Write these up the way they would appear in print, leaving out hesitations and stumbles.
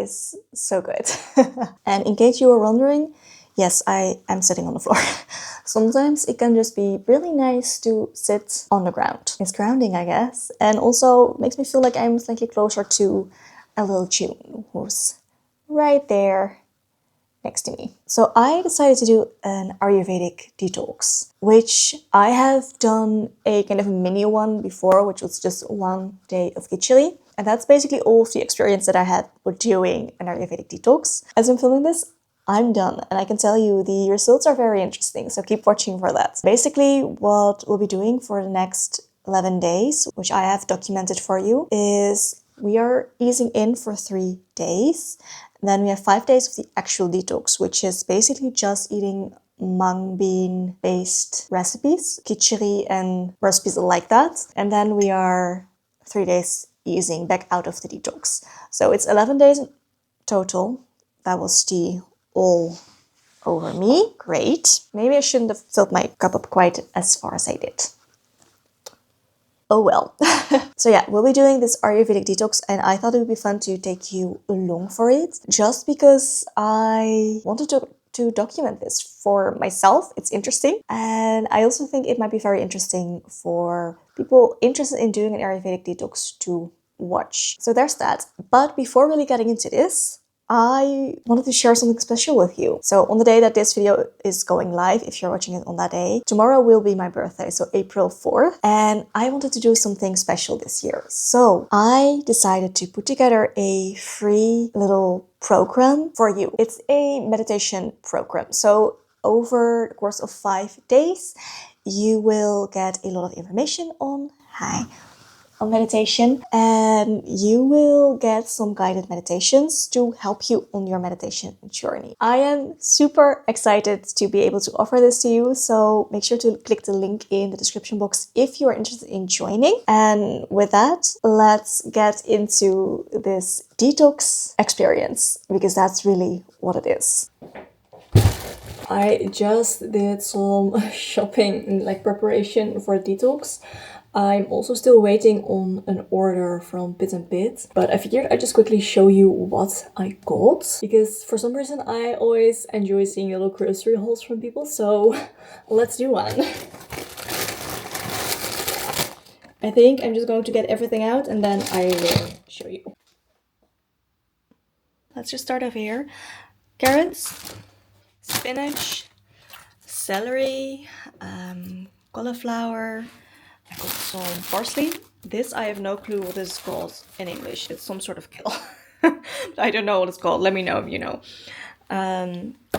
is so good. And in case you were wondering, yes, I am sitting on the floor. Sometimes it can just be really nice to sit on the ground. It's grounding, I guess, and also makes me feel like I'm slightly closer to a little June who's right there next to me. So I decided to do an Ayurvedic detox, which I have done a kind of mini one before, which was just 1 day of khichdi. And that's basically all of the experience that I had with doing an Ayurvedic detox. As I'm filming this, I'm done, and I can tell you the results are very interesting, so keep watching for that. Basically, what we'll be doing for the next 11 days, which I have documented for you, is we are easing in for 3 days. Then we have 5 days of the actual detox, which is basically just eating mung bean based recipes, khichdi and recipes like that. And then we are 3 days easing back out of the detox. So it's 11 days total. That was tea all over me. Great. Maybe I shouldn't have filled my cup up quite as far as I did. Oh well. So yeah, we'll be doing this Ayurvedic detox, and I thought it would be fun to take you along for it, just because I wanted to document this for myself. It's interesting, and I also think it might be very interesting for people interested in doing an Ayurvedic detox to watch. So there's that. But before really getting into this, I wanted to share something special with you. So on the day that this video is going live, if you're watching it on that day, tomorrow will be my birthday, so April 4th. And I wanted to do something special this year. So I decided to put together a free little program for you. It's a meditation program. So over the course of 5 days, you will get a lot of information on meditation, and you will get some guided meditations to help you on your meditation journey. I am super excited to be able to offer this to you, so make sure to click the link in the description box if you are interested in joining. And with that, let's get into this detox experience, because that's really what it is. I just did some shopping in preparation for a detox. I'm also still waiting on an order from Bit and Bit, but I figured I'd just quickly show you what I got, because for some reason I always enjoy seeing little grocery hauls from people, so let's do one. I think I'm just going to get everything out and then I will show you. Let's just start off here. Carrots, spinach, celery, cauliflower. I got some parsley. This, I have no clue what this is called in English. It's some sort of kale. I don't know what it's called. Let me know if you know.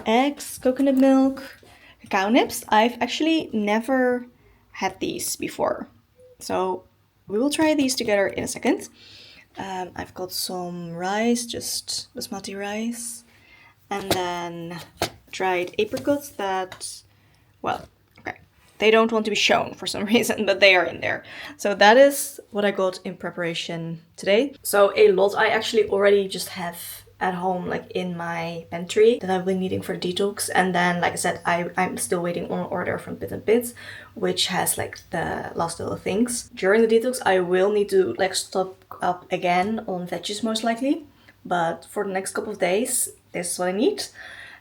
Eggs, coconut milk, cacao nibs. I've actually never had these before, so we will try these together in a second. I've got some rice, just basmati rice, and then dried apricots that, well, they don't want to be shown for some reason, but they are in there. So that is what I got in preparation today. So a lot I actually already just have at home, in my pantry, that I've been needing for detox. And then, like I said, I'm still waiting on an order from Bit and Bit, which has the last little things. During the detox, I will need to stock up again on veggies most likely. But for the next couple of days, this is what I need.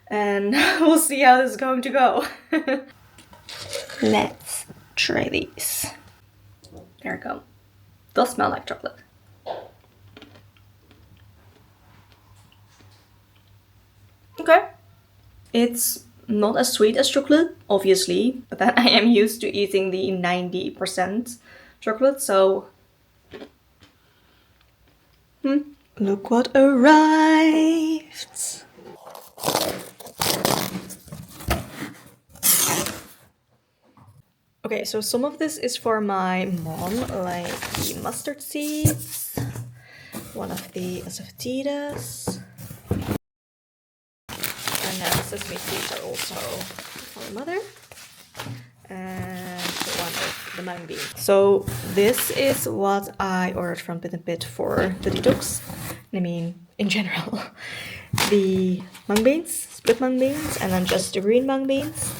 And we'll see how this is going to go. Let's try these. There we go. Does smell like chocolate. Okay. It's not as sweet as chocolate, obviously, but then I am used to eating the 90% chocolate, so... Look what arrived! Okay, so some of this is for my mom, like the mustard seeds, one of the asafoetidas, and then sesame seeds are also for my mother, and one of the mung beans. So this is what I ordered from Bit and Bit for the detox. I mean, in general, the mung beans, split mung beans, and then just the green mung beans.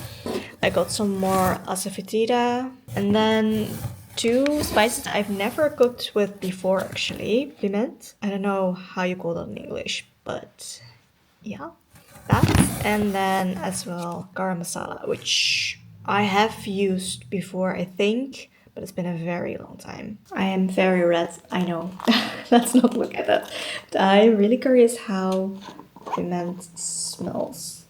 I got some more asafoetida, and then 2 spices I've never cooked with before actually. Piment. I don't know how you call that in English. But yeah, that. And then as well, garam masala, which I have used before, I think, but it's been a very long time. I am very red, I know. Let's not look at that. But I'm really curious how piment smells.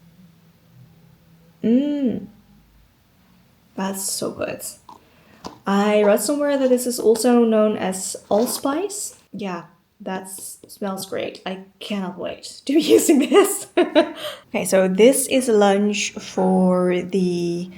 That's so good. I read somewhere that this is also known as allspice. Yeah, that smells great. I cannot wait to be using this. Okay, so this is lunch for the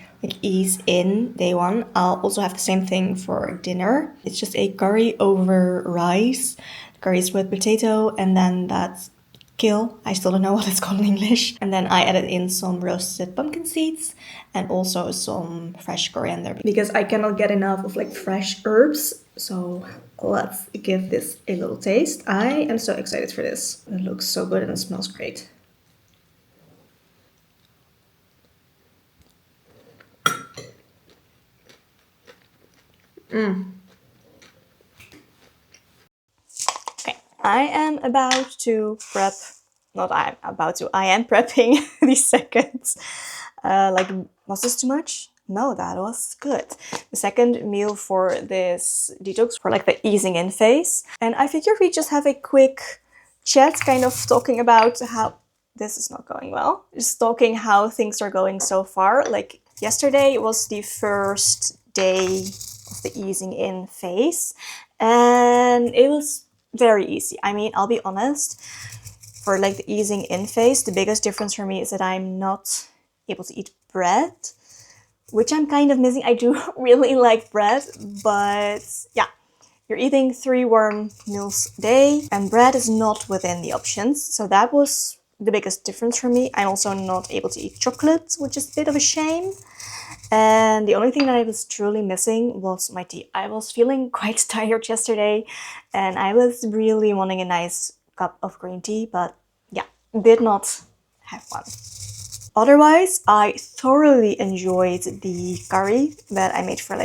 ease in day one. I'll also have the same thing for dinner. It's just a curry over rice, curry is with potato, and then that's kale. I still don't know what it's called in English. And then I added in some roasted pumpkin seeds and also some fresh coriander because I cannot get enough of fresh herbs. So let's give this a little taste. I am so excited for this. It looks so good and it smells great. Okay, I am about to prep. Not I'm about to. I am prepping the second. Was this too much? No, that was good. The second meal for this detox, for the easing in phase. And I figured we just have a quick chat, kind of talking about how this is not going well. Just talking how things are going so far. Yesterday was the first day of the easing in phase, and it was very easy. I mean, I'll be honest, for the easing in phase, the biggest difference for me is that I'm not able to eat bread, which I'm kind of missing. I do really like bread, but yeah, you're eating 3 warm meals a day and bread is not within the options. So that was the biggest difference for me. I'm also not able to eat chocolate, which is a bit of a shame. And the only thing that I was truly missing was my tea. I was feeling quite tired yesterday and I was really wanting a nice cup of green tea, but yeah, did not have one. Otherwise, I thoroughly enjoyed the curry that I made for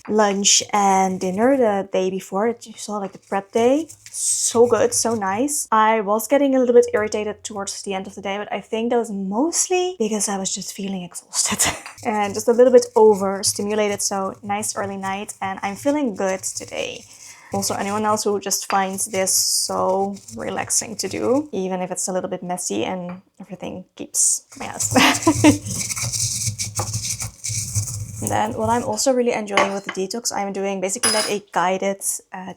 lunch and dinner the day before. You saw the prep day. So good, so nice. I was getting a little bit irritated towards the end of the day, but I think that was mostly because I was just feeling exhausted and just a little bit overstimulated. So nice early night and I'm feeling good today. Also, anyone else who just finds this so relaxing to do, even if it's a little bit messy and everything keeps coming out. And then what I'm also really enjoying with the detox, I'm doing basically a guided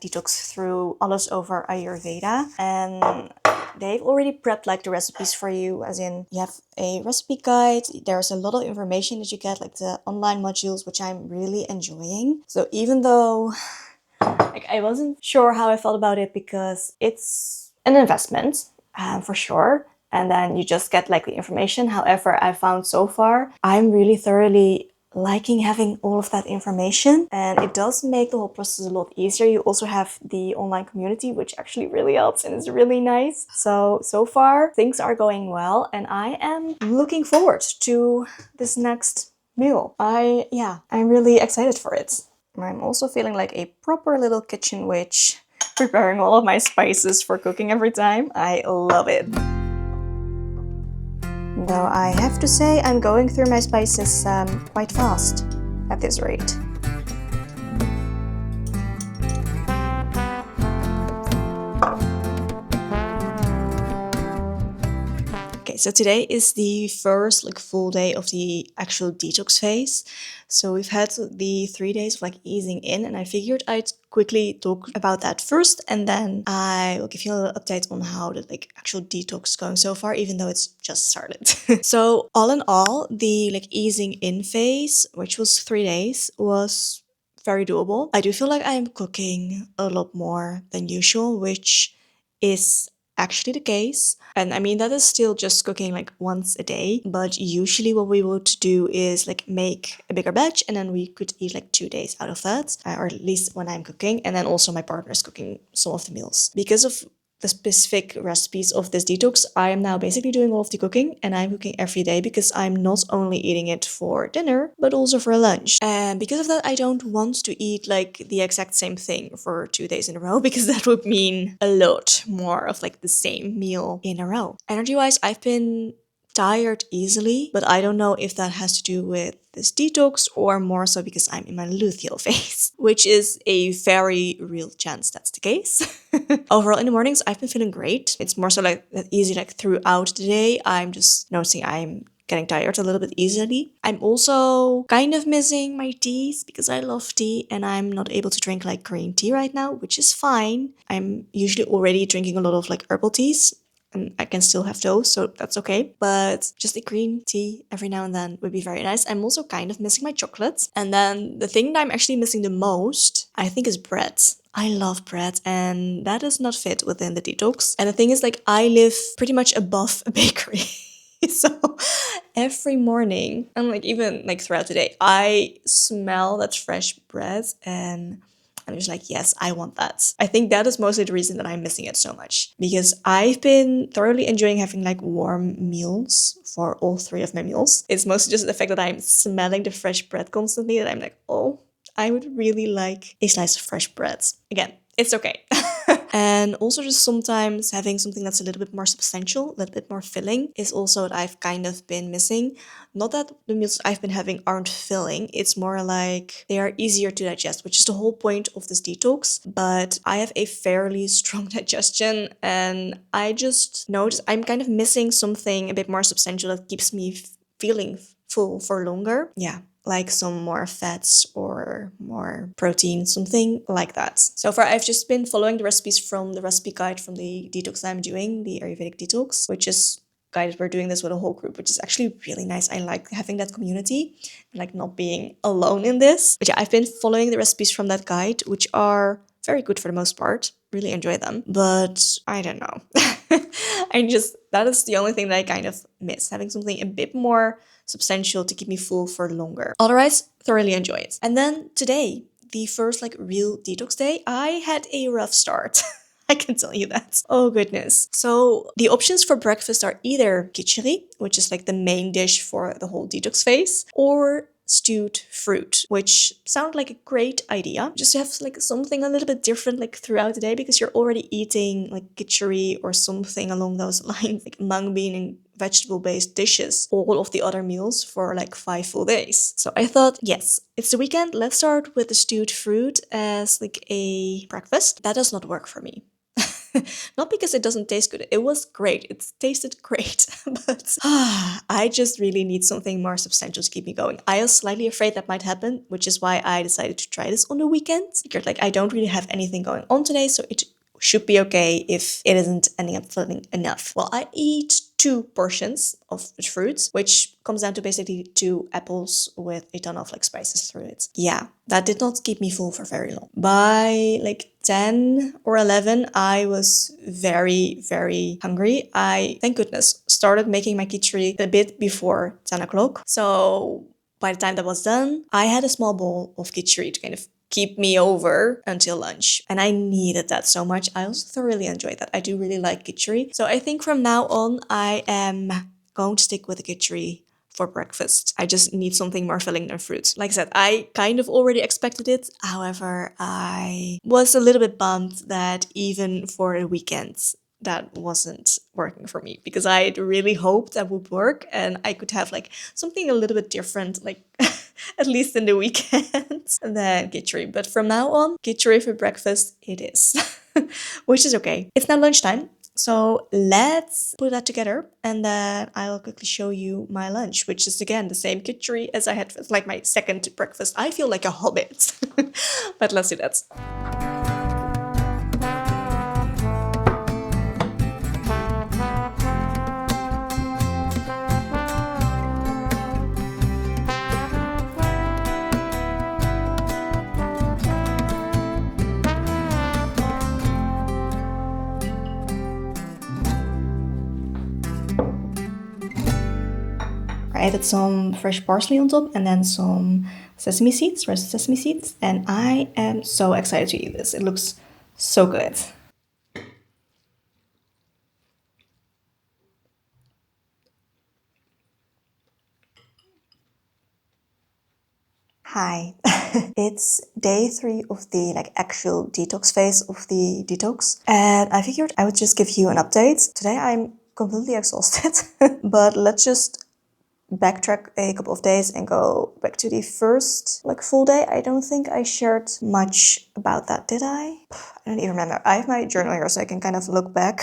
detox through Alles Over Ayurveda. And they've already prepped the recipes for you, as in you have a recipe guide. There's a lot of information that you get, the online modules, which I'm really enjoying. So even though I wasn't sure how I felt about it because it's an investment, for sure. And then you just get the information. However, I found so far, I'm really thoroughly liking having all of that information. And it does make the whole process a lot easier. You also have the online community, which actually really helps and is really nice. So far, things are going well. And I am looking forward to this next meal. I'm really excited for it. I'm also feeling like a proper little kitchen witch, preparing all of my spices for cooking every time. I love it. Though I have to say I'm going through my spices quite fast at this rate. Okay, so today is the first full day of the actual detox phase. So we've had the 3 days of easing in, and I figured I'd quickly talk about that first, and then I will give you a little update on how the actual detox is going so far, even though it's just started. So all in all, the easing in phase, which was 3 days, was very doable. I do feel like I'm cooking a lot more than usual, which is actually the case. And I mean, that is still just cooking once a day, but usually what we would do is make a bigger batch and then we could eat 2 days out of that, or at least when I'm cooking. And then also my partner's cooking some of the meals. Because of the specific recipes of this detox, I am now basically doing all of the cooking, and I'm cooking every day because I'm not only eating it for dinner, but also for lunch. And because of that, I don't want to eat like the exact same thing for 2 days in a row, because that would mean a lot more of like the same meal in a row. Energy-wise, I've been tired easily, but I don't know if that has to do with this detox or more so because I'm in my luteal phase, which is a very real chance that's the case. Overall, in the mornings, I've been feeling great. It's more so like easy like throughout the day. I'm just noticing I'm getting tired a little bit easily. I'm also kind of missing my teas because I love tea, and I'm not able to drink like green tea right now, which is fine. I'm usually already drinking a lot of like herbal teas, and I can still have those, so that's okay. But just a green tea every now and then would be very nice. I'm also kind of missing my chocolates. And then the thing that I'm actually missing the most, I think, is bread. I love bread, and that does not fit within the detox. And the thing is, like, I live pretty much above a bakery. So every morning, and like even like throughout the day, I smell that fresh bread, and I'm just like, yes, I want that. I think that is mostly the reason that I'm missing it so much, because I've been thoroughly enjoying having like warm meals for all 3 of my meals. It's mostly just the fact that I'm smelling the fresh bread constantly that I'm like, oh, I would really like a slice of fresh bread. Again, it's okay. And also just sometimes having something that's a little bit more substantial, a little bit more filling, is also what I've kind of been missing. Not that the meals I've been having aren't filling, it's more like they are easier to digest, which is the whole point of this detox. But I have a fairly strong digestion, and I just notice I'm kind of missing something a bit more substantial that keeps me feeling full for longer. Yeah, like some more fats or more protein, something like that. So far, I've just been following the recipes from the recipe guide from the detox I'm doing, the Ayurvedic Detox, which is guided. We're doing this with a whole group, which is actually really nice. I like having that community, like not being alone in this. But yeah, I've been following the recipes from that guide, which are very good for the most part. Really enjoy them. But I don't know. That is the only thing that I kind of miss, having something a bit more substantial to keep me full for longer. Otherwise, thoroughly enjoy it. And then today, the first like real detox day, I had a rough start. I can tell you that. Oh goodness. So the options for breakfast are either khichdi, which is like the main dish for the whole detox phase, or stewed fruit, which sound like a great idea. Just to have like something a little bit different like throughout the day, because you're already eating like khichdi or something along those lines, like mung bean and vegetable-based dishes, all of the other meals for like 5 full days. So I thought, yes, it's the weekend, let's start with the stewed fruit as like a breakfast. That does not work for me. Not because it doesn't taste good. It was great. It tasted great. But I just really need something more substantial to keep me going. I was slightly afraid that might happen, which is why I decided to try this on the weekend. Because like I don't really have anything going on today, so it should be okay if it isn't ending up filling enough. Well, I eat 2 portions of the fruits, which comes down to basically 2 apples with a ton of like spices through it. Yeah, that did not keep me full for very long. By like 10 or 11, I was very, very hungry. I, thank goodness, started making my khichdi a bit before 10 o'clock. So by the time that was done, I had a small bowl of khichdi to kind of keep me over until lunch. And I needed that so much. I also thoroughly enjoyed that. I do really like khichdi. So I think from now on, I am going to stick with the khichdi for breakfast. I just need something more filling than fruit. Like I said, I kind of already expected it. However, I was a little bit bummed that even for the weekends, that wasn't working for me, because I had really hoped that would work and I could have like something a little bit different, like at least in the weekends, than khichdi. But from now on, khichdi for breakfast it is, which is okay. It's now lunchtime, so let's put that together and then I'll quickly show you my lunch, which is again the same khichdi as I had. It's like my second breakfast. I feel like a hobbit, but let's do that. I added some fresh parsley on top and then some sesame seeds, roasted sesame seeds. And I am so excited to eat this. It looks so good. Hi. It's day 3 of the actual detox phase of the detox, and I figured I would just give you an update. Today I'm completely exhausted, but let's just backtrack a couple of days and go back to the first full day. I don't think I shared much about that, did I? I don't even remember. I have my journal here so I can kind of look back.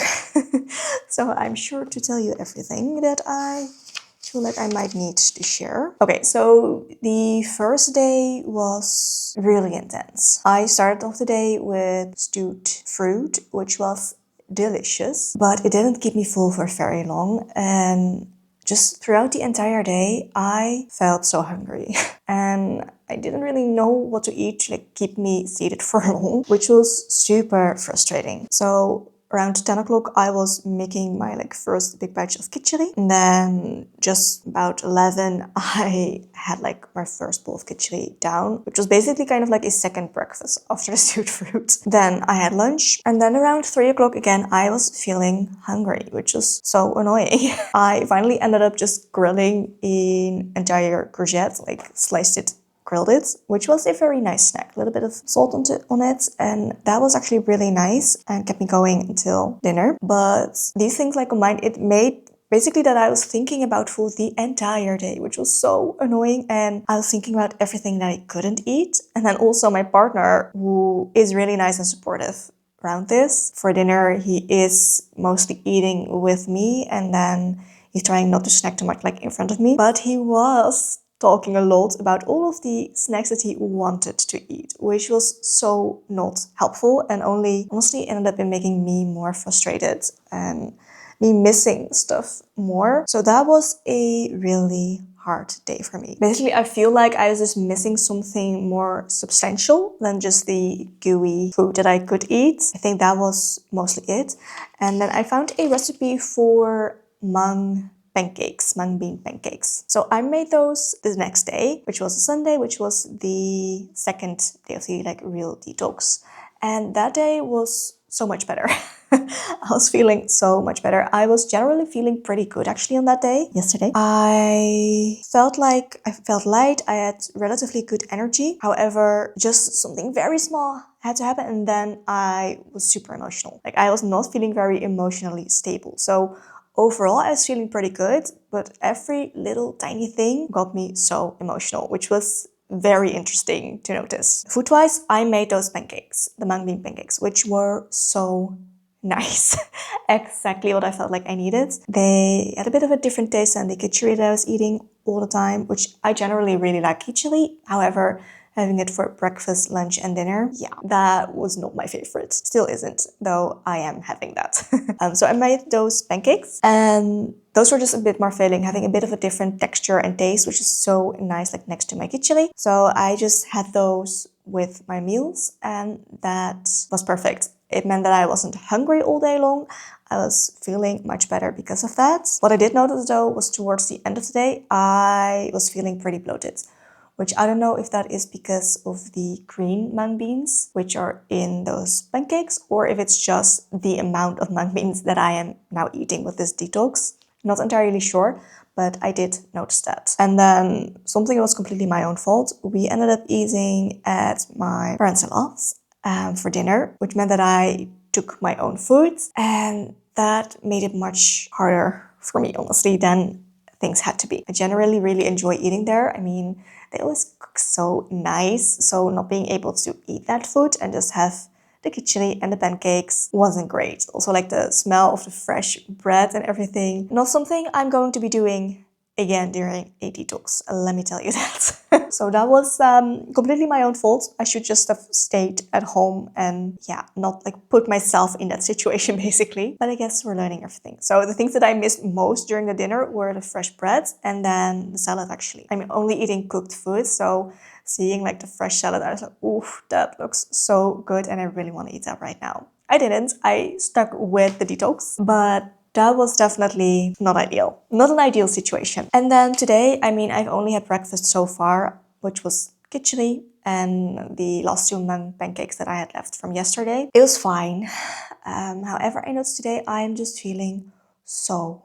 So I'm sure to tell you everything that I feel like I might need to share. Okay, so the first day was really intense. I started off the day with stewed fruit, which was delicious, but it didn't keep me full for very long, and just throughout the entire day, I felt so hungry. And I didn't really know what to eat to keep me seated for long, which was super frustrating. So around 10 o'clock, I was making my first big batch of khichdi. And then just about 11, I had my first bowl of khichdi down, which was basically kind of a second breakfast after the stewed fruit. Then I had lunch. And then around 3 o'clock again, I was feeling hungry, which was so annoying. I finally ended up just grilling an entire courgette, sliced it, grilled it, which was a very nice snack. A little bit of salt on it, and that was actually really nice and kept me going until dinner. But these things combined, it made basically that I was thinking about food the entire day, which was so annoying, and I was thinking about everything that I couldn't eat. And then also my partner, who is really nice and supportive around this. For dinner, he is mostly eating with me, and then he's trying not to snack too much in front of me, but he was talking a lot about all of the snacks that he wanted to eat, which was so not helpful and only honestly ended up in making me more frustrated and me missing stuff more. So that was a really hard day for me. Basically, I feel like I was just missing something more substantial than just the gooey food that I could eat. I think that was mostly it. And then I found a recipe for mung bean pancakes. So I made those the next day, which was a Sunday, which was the second day of the real detox. And that day was so much better. I was feeling so much better. I was generally feeling pretty good actually on that day, yesterday. I felt light. I had relatively good energy. However, just something very small had to happen, and then I was super emotional. I was not feeling very emotionally stable. So overall, I was feeling pretty good, but every little tiny thing got me so emotional, which was very interesting to notice. Food-wise, I made those pancakes, the mung bean pancakes, which were so nice. Exactly what I felt like I needed. They had a bit of a different taste than the khichdi that I was eating all the time, which I generally really like khichdi. However, having it for breakfast, lunch, and dinner, yeah, that was not my favorite. Still isn't, though I am having that. So I made those pancakes, and those were just a bit more filling, having a bit of a different texture and taste, which is so nice, next to my khichdi. So I just had those with my meals, and that was perfect. It meant that I wasn't hungry all day long. I was feeling much better because of that. What I did notice though was towards the end of the day, I was feeling pretty bloated, which I don't know if that is because of the green mung beans, which are in those pancakes, or if it's just the amount of mung beans that I am now eating with this detox. Not entirely sure, but I did notice that. And then something that was completely my own fault. We ended up eating at my parents-in-law's for dinner, which meant that I took my own food, and that made it much harder for me, honestly, than things had to be. I generally really enjoy eating there. I mean, they always cook so nice, so not being able to eat that food and just have the khichdi and the pancakes wasn't great. Also the smell of the fresh bread and everything. Not something I'm going to be doing again during a detox, let me tell you that. So that was completely my own fault. I should just have stayed at home and not put myself in that situation basically. But I guess we're learning everything. So the things that I missed most during the dinner were the fresh bread and then the salad actually. I'm only eating cooked food, so seeing the fresh salad, I was like, oof, that looks so good and I really want to eat that right now. I didn't. I stuck with the detox, but that was definitely not ideal. Not an ideal situation. And then today, I've only had breakfast so far, which was khichdi and the last 2 mung pancakes that I had left from yesterday. It was fine. However, I noticed today I am just feeling so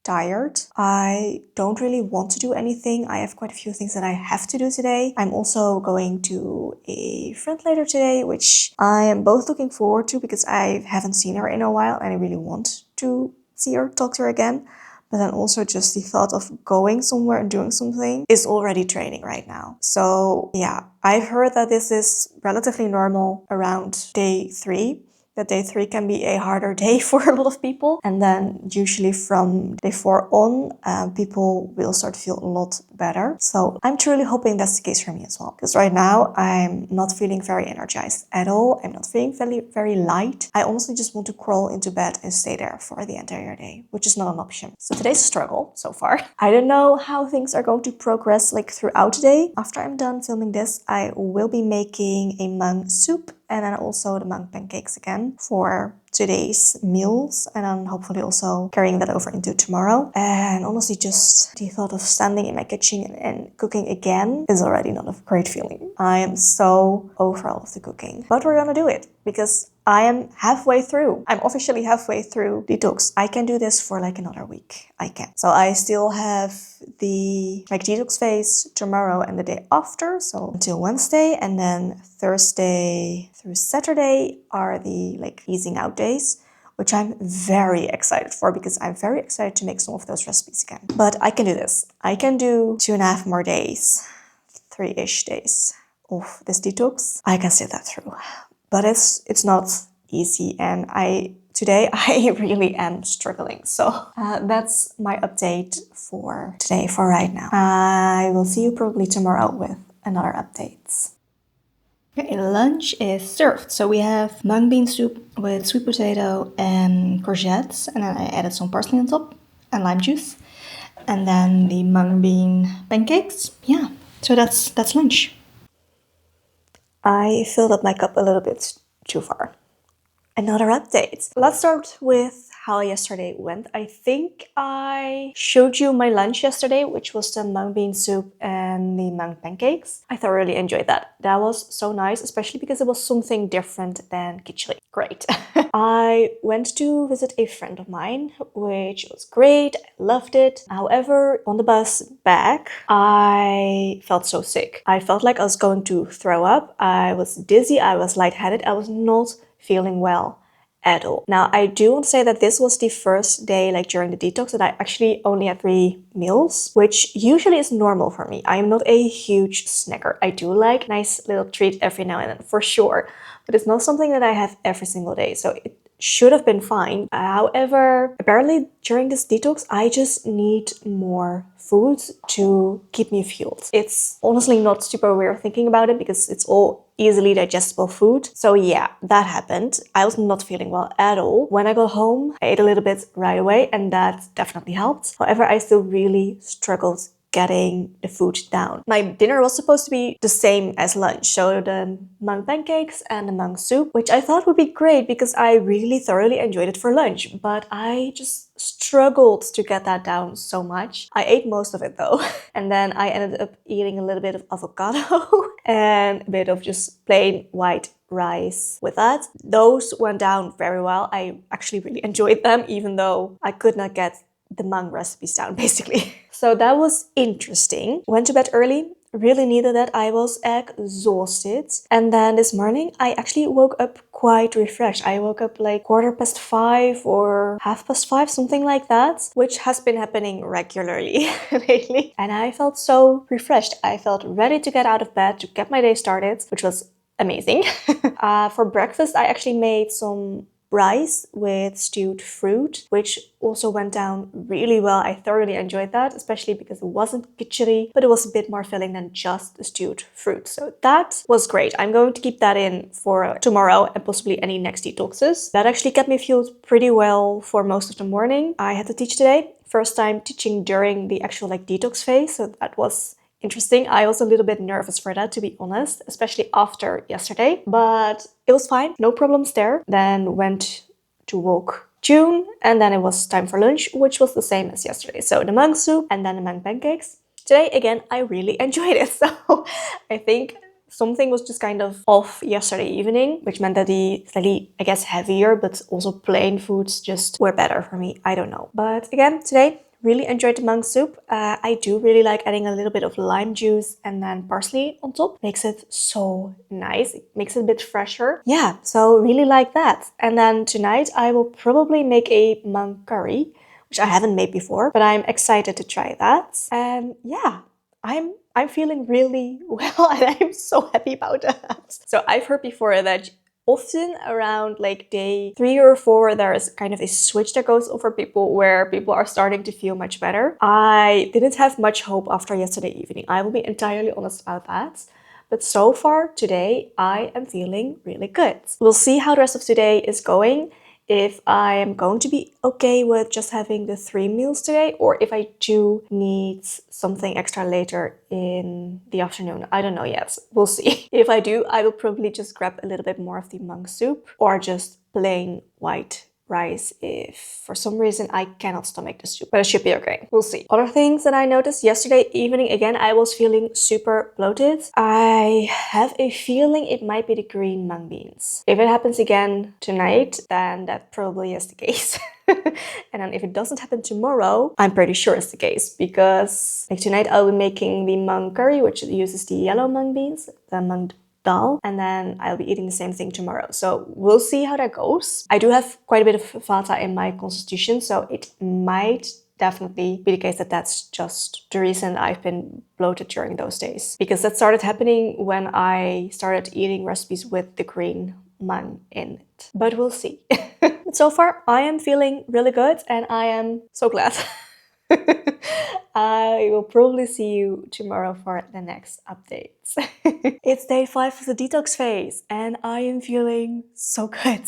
tired. I don't really want to do anything. I have quite a few things that I have to do today. I'm also going to a friend later today, which I am both looking forward to because I haven't seen her in a while and I really want to see her, talk to her again. But then also just the thought of going somewhere and doing something is already draining right now. So yeah, I've heard that this is relatively normal around day 3. That day 3 can be a harder day for a lot of people. And then usually from day 4 on, people will start to feel a lot better. So I'm truly hoping that's the case for me as well. Because right now I'm not feeling very energized at all. I'm not feeling very light. I honestly just want to crawl into bed and stay there for the entire day, which is not an option. So today's a struggle so far. I don't know how things are going to progress like throughout the day. After I'm done filming this, I will be making a mung soup and then also the mung pancakes again for today's meals, and then hopefully also carrying that over into tomorrow. And honestly, just the thought of standing in my kitchen and cooking again is already not a great feeling. I am so over all of the cooking, but we're gonna do it because I am halfway through. I'm officially halfway through detox. I can do this for like another week. I can. So I still have the detox phase tomorrow and the day after, so until Wednesday, and then Thursday through Saturday are the easing out days, which I'm very excited for because I'm very excited to make some of those recipes again. But I can do this. I can do 2.5 more days, 3-ish days of this detox. I can sit that through. But it's not easy, and today I really am struggling. So that's my update for today, for right now. I will see you probably tomorrow with another update. Okay, lunch is served. So we have mung bean soup with sweet potato and courgettes, and then I added some parsley on top and lime juice, and then the mung bean pancakes. Yeah, so that's lunch. I filled up my cup a little bit too far. Another update. Let's start with how yesterday went. I think I showed you my lunch yesterday, which was the mung bean soup and the mung pancakes. I thoroughly enjoyed that. That was so nice, especially because it was something different than khichdi. Great. I went to visit a friend of mine, which was great. I loved it. However, on the bus back, I felt so sick. I felt like I was going to throw up. I was dizzy. I was lightheaded. I was not feeling well at all. Now, I do want to say that this was the first day, during the detox, that I actually only had 3 meals, which usually is normal for me. I am not a huge snacker. I do like nice little treat every now and then, for sure, but it's not something that I have every single day. So it should have been fine. However, apparently during this detox, I just need more food to keep me fueled. It's honestly not super weird thinking about it because it's all easily digestible food. So yeah, that happened. I was not feeling well at all. When I got home, I ate a little bit right away and that definitely helped. However, I still really struggled getting the food down. My dinner was supposed to be the same as lunch, so the mung pancakes and the mung soup, which I thought would be great because I really thoroughly enjoyed it for lunch, but I just struggled to get that down so much. I ate most of it though, and then I ended up eating a little bit of avocado and a bit of just plain white rice with that. Those went down very well. I actually really enjoyed them, even though I could not get the mung recipes down, basically. So that was interesting. Went to bed early, really needed that. I was exhausted. And then this morning, I actually woke up quite refreshed. I woke up 5:15 or 5:30, something like that, which has been happening regularly lately. And I felt so refreshed. I felt ready to get out of bed, to get my day started, which was amazing. For breakfast, I actually made some rice with stewed fruit, which also went down really well. I thoroughly enjoyed that, especially because it wasn't khichdi, but it was a bit more filling than just the stewed fruit. So that was great. I'm going to keep that in for tomorrow and possibly any next detoxes. That actually kept me fueled pretty well for most of the morning. I had to teach today. First time teaching during the actual detox phase, so that was interesting. I was a little bit nervous for that, to be honest, especially after yesterday, but it was fine. No problems there. Then went to walk June, and then it was time for lunch, which was the same as yesterday. So the mung soup and then the mung pancakes. Today, again, I really enjoyed it. So I think something was just kind of off yesterday evening, which meant that the slightly, heavier, but also plain foods just were better for me. I don't know. But again, today, really enjoyed the monk soup. I do really like adding a little bit of lime juice and then parsley on top. Makes it so nice. It makes it a bit fresher. Yeah, so really like that. And then tonight I will probably make a monk curry, which I haven't made before, but I'm excited to try that. And yeah, I'm feeling really well and I'm so happy about that. So I've heard before that often around like day 3 or 4, there is kind of a switch that goes over people where people are starting to feel much better. I didn't have much hope after yesterday evening. I will be entirely honest about that. But so far today, I am feeling really good. We'll see how the rest of today is going. If I am going to be okay with just having the 3 meals today, or if I do need something extra later in the afternoon. I don't know yet. We'll see. If I do, I will probably just grab a little bit more of the monk soup or just plain white rice if for some reason I cannot stomach the soup, but it should be okay. We'll see. Other things that I noticed yesterday evening, again, I was feeling super bloated. I have a feeling it might be the green mung beans. If it happens again tonight, then that probably is the case. And then if it doesn't happen tomorrow, I'm pretty sure it's the case, because like tonight I'll be making the mung curry, which uses the yellow mung beans, the mung dal, and then I'll be eating the same thing tomorrow. So we'll see how that goes. I do have quite a bit of vata in my constitution, so it might definitely be the case that that's just the reason I've been bloated during those days, because that started happening when I started eating recipes with the green mung in it. But we'll see. So far, I am feeling really good and I am so glad. I will probably see you tomorrow for the next updates. It's day 5 of the detox phase and I am feeling so good.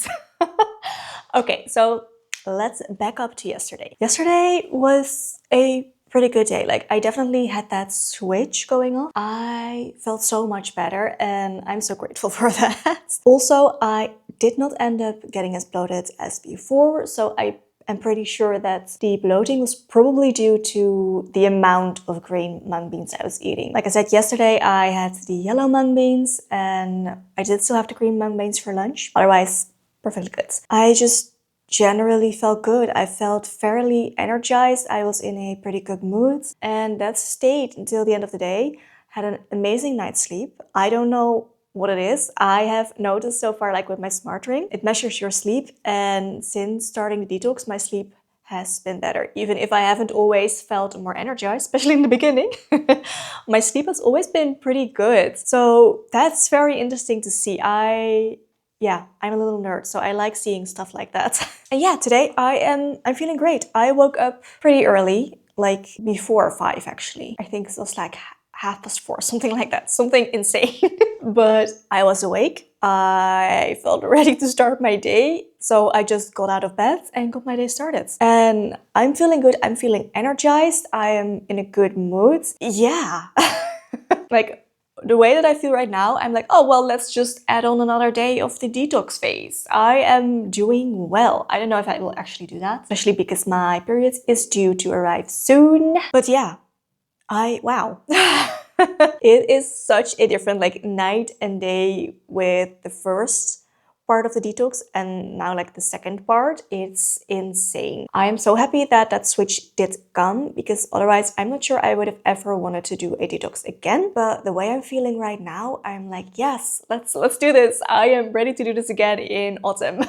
Okay, so let's back up to yesterday. Yesterday was a pretty good day. Like, I definitely had that switch going on. I felt so much better and I'm so grateful for that. Also, I did not end up getting as bloated as before, so I'm pretty sure that the bloating was probably due to the amount of green mung beans I was eating. Like I said, yesterday I had the yellow mung beans and I did still have the green mung beans for lunch. Otherwise, perfectly good. I just generally felt good. I felt fairly energized. I was in a pretty good mood and that stayed until the end of the day. Had an amazing night's sleep. I don't know what it is. I have noticed so far, like with my smart ring, it measures your sleep, and since starting the detox, my sleep has been better. Even if I haven't always felt more energized, especially in the beginning, my sleep has always been pretty good. So that's very interesting to see. I'm a little nerd, so I like seeing stuff like that. And yeah, today I'm feeling great. I woke up pretty early, like before 5 actually. I think it was like 4:30, something like that, something insane. But I was awake. I felt ready to start my day. So I just got out of bed and got my day started. And I'm feeling good. I'm feeling energized. I am in a good mood. Yeah. Like, the way that I feel right now, I'm like, oh, well, let's just add on another day of the detox phase. I am doing well. I don't know if I will actually do that, especially because my period is due to arrive soon. But yeah, wow. It is such a different like night and day with the first part of the detox and now like the second part. It's insane. I am so happy that that switch did come, because otherwise I'm not sure I would have ever wanted to do a detox again. But the way I'm feeling right now, I'm like, yes, let's do this. I am ready to do this again in autumn.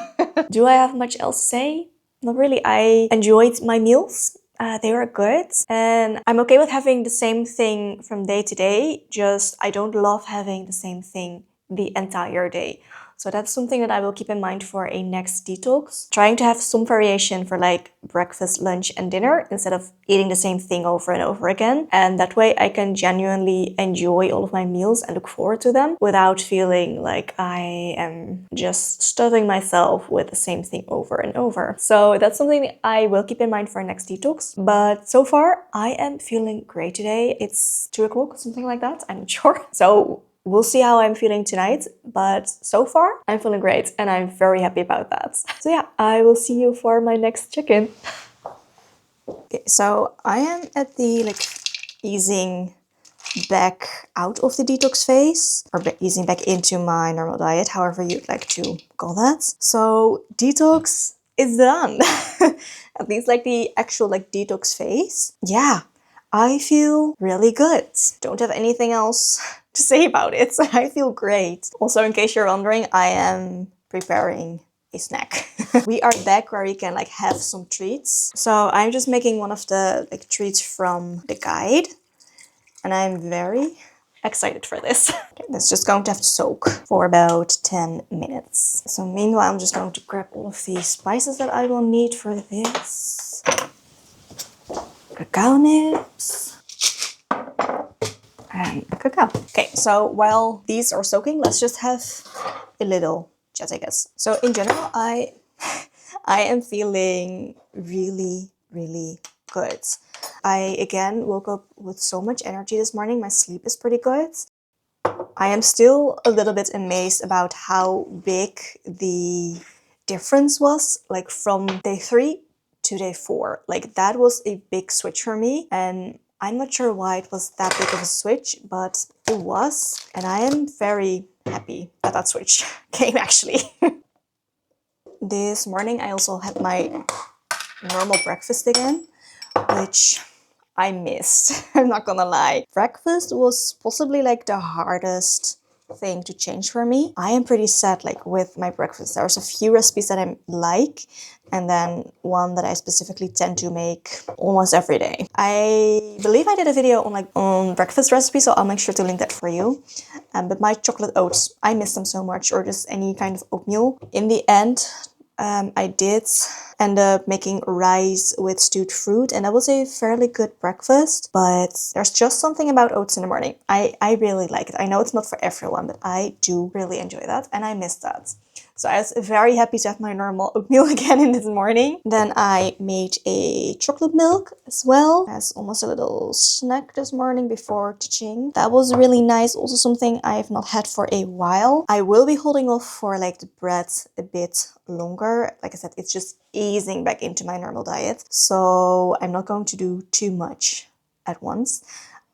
Do I have much else to say? Not really. I enjoyed my meals. They were good and I'm okay with having the same thing from day to day, just I don't love having the same thing the entire day. So that's something that I will keep in mind for a next detox. Trying to have some variation for like breakfast, lunch and dinner instead of eating the same thing over and over again. And that way I can genuinely enjoy all of my meals and look forward to them without feeling like I am just stuffing myself with the same thing over and over. So that's something I will keep in mind for our next detox. But so far I am feeling great today. It's 2 o'clock, something like that. I'm not sure. So we'll see how I'm feeling tonight, but so far I'm feeling great and I'm very happy about that. So yeah, I will see you for my next check-in. Okay, so I am at the like easing back out of the detox phase, or easing back into my normal diet, however you'd like to call that. So detox is done. at least like the actual like detox phase, yeah, I feel really good. Don't have anything else to say about it. I feel great. Also, in case you're wondering, I am preparing a snack. We are back where we can like have some treats. So I'm just making one of the like treats from the guide, and I'm very excited for this. Okay, that's just going to have to soak for about 10 minutes. So meanwhile, I'm just going to grab all of the spices that I will need for this. Cacao nibs. And cacao. Okay, so while these are soaking, let's just have a little chat, I guess. So in general, I am feeling really, really good. I again woke up with so much energy this morning. My sleep is pretty good. I am still a little bit amazed about how big the difference was, like from day 3 to day 4. Like that was a big switch for me, and I'm not sure why it was that big of a switch, but it was, and I am very happy that that switch came actually. This morning I also had my normal breakfast again, which I missed. I'm not gonna lie. Breakfast was possibly like the hardest thing to change for me. I am pretty set like with my breakfast. There's a few recipes that I like, and then one that I specifically tend to make almost every day. I believe I did a video on breakfast recipes, so I'll make sure to link that for you. But my chocolate oats, I miss them so much, or just any kind of oatmeal. In the end, I did end up making rice with stewed fruit, and that was a fairly good breakfast, but there's just something about oats in the morning. I really like it. I know it's not for everyone, but I do really enjoy that, and I miss that. So I was very happy to have my normal oatmeal again in this morning. Then I made a chocolate milk as well as almost a little snack this morning before teaching. That was really nice. Also something I have not had for a while. I will be holding off for like the bread a bit longer. Like I said, it's just easing back into my normal diet. So I'm not going to do too much at once.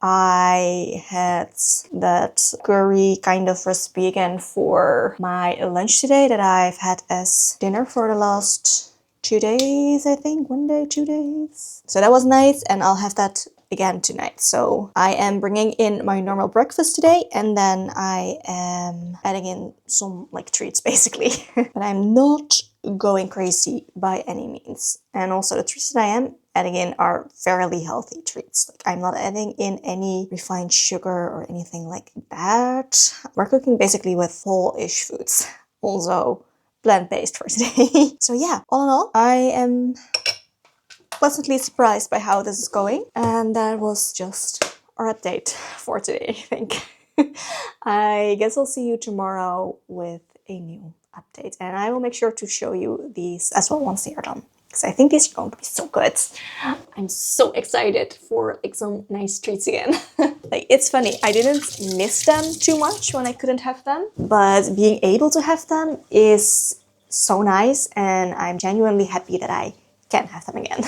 I had that curry kind of recipe again for my lunch today that I've had as dinner for the last 2 days, I think. 1 day, 2 days. So that was nice, and I'll have that again tonight. So I am bringing in my normal breakfast today, and then I am adding in some like treats basically. But I'm not going crazy by any means. And also the treats that I am adding in are fairly healthy treats. Like I'm not adding in any refined sugar or anything like that. We're cooking basically with whole-ish foods. Also plant-based for today. So yeah, all in all, I am pleasantly surprised by how this is going. And that was just our update for today, I think. I guess I'll see you tomorrow with a new update, and I will make sure to show you these as well once they are done, because I think these are going to be so good. I'm so excited for like some nice treats again. Like it's funny, I didn't miss them too much when I couldn't have them, but being able to have them is so nice, and I'm genuinely happy that I can have them again.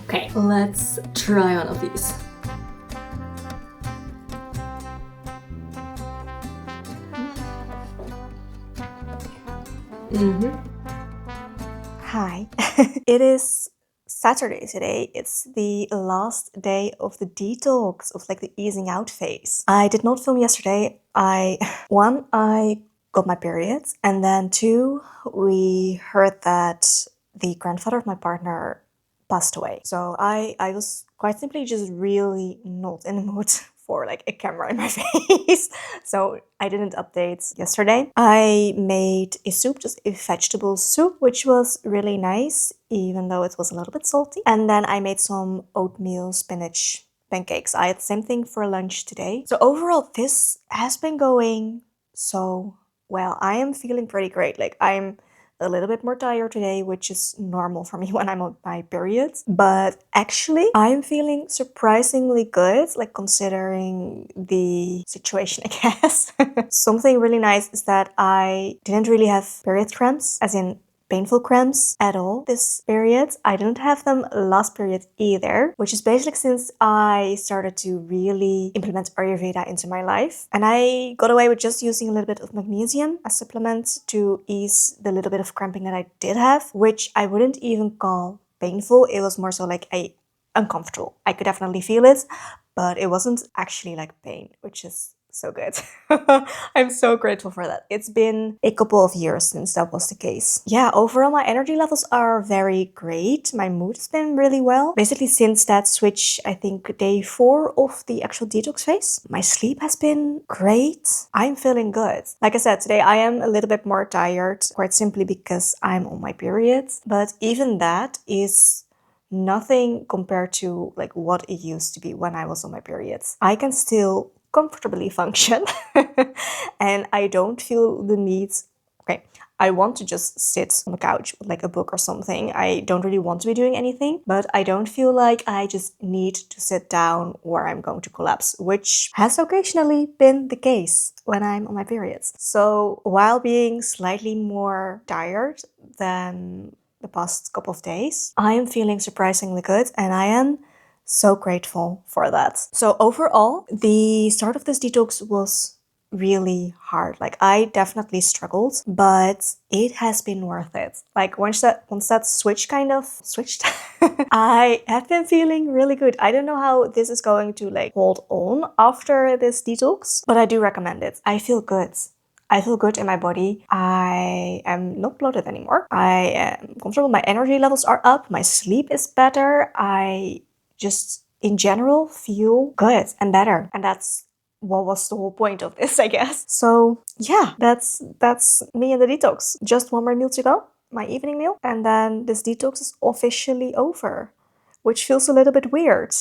Okay, let's try one of these. Hi. It is Saturday today. It's the last day of the detox, of like the easing out phase. I did not film yesterday. I got my periods, and then 2, we heard that the grandfather of my partner passed away. So I was quite simply just really not in the mood for like a camera in my face. So I didn't update yesterday. I made a soup, just a vegetable soup, which was really nice, even though it was a little bit salty. And then I made some oatmeal spinach pancakes. I had the same thing for lunch today. So overall, this has been going so well. I am feeling pretty great. Like, I'm a little bit more tired today, which is normal for me when I'm on my periods. But actually, I'm feeling surprisingly good, like considering the situation, I guess. Something really nice is that I didn't really have period cramps, as in painful cramps at all this period. I didn't have them last period either, which is basically since I started to really implement Ayurveda into my life. And I got away with just using a little bit of magnesium as supplement to ease the little bit of cramping that I did have, which I wouldn't even call painful. It was more so like uncomfortable. I could definitely feel it, but it wasn't actually like pain, which is so good. I'm so grateful for that. It's been a couple of years since that was the case. Yeah, overall my energy levels are very great. My mood has been really well. Basically since that switch, I think day 4 of the actual detox phase. My sleep has been great. I'm feeling good. Like I said, today I am a little bit more tired, quite simply because I'm on my period. But even that is nothing compared to like what it used to be when I was on my periods. I can still comfortably function and I don't feel the need. Okay, I want to just sit on the couch with like a book or something. I don't really want to be doing anything, but I don't feel like I just need to sit down or I'm going to collapse, which has occasionally been the case when I'm on my periods. So while being slightly more tired than the past couple of days, I am feeling surprisingly good and I am so grateful for that. So overall, the start of this detox was really hard. Like, I definitely struggled, but it has been worth it. Like, once that switch kind of switched, I have been feeling really good. I don't know how this is going to like hold on after this detox, but I do recommend it. I feel good. I feel good in my body. I am not bloated anymore. I am comfortable. My energy levels are up. My sleep is better. I just in general feel good and better. And that's what was the whole point of this, I guess. So yeah, that's me and the detox. Just one more meal to go, my evening meal. And then this detox is officially over, which feels a little bit weird.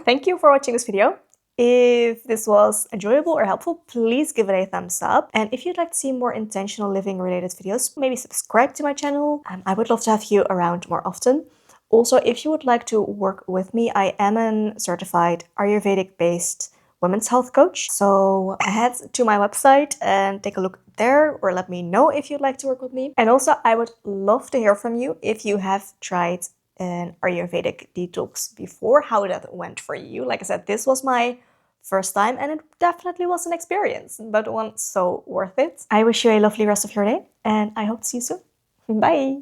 Thank you for watching this video. If this was enjoyable or helpful, please give it a thumbs up. And if you'd like to see more intentional living related videos, maybe subscribe to my channel. I would love to have you around more often. Also, if you would like to work with me, I am a certified Ayurvedic-based women's health coach. So head to my website and take a look there, or let me know if you'd like to work with me. And also, I would love to hear from you if you have tried an Ayurvedic detox before, how that went for you. Like I said, this was my first time and it definitely was an experience, but one so worth it. I wish you a lovely rest of your day and I hope to see you soon. Bye!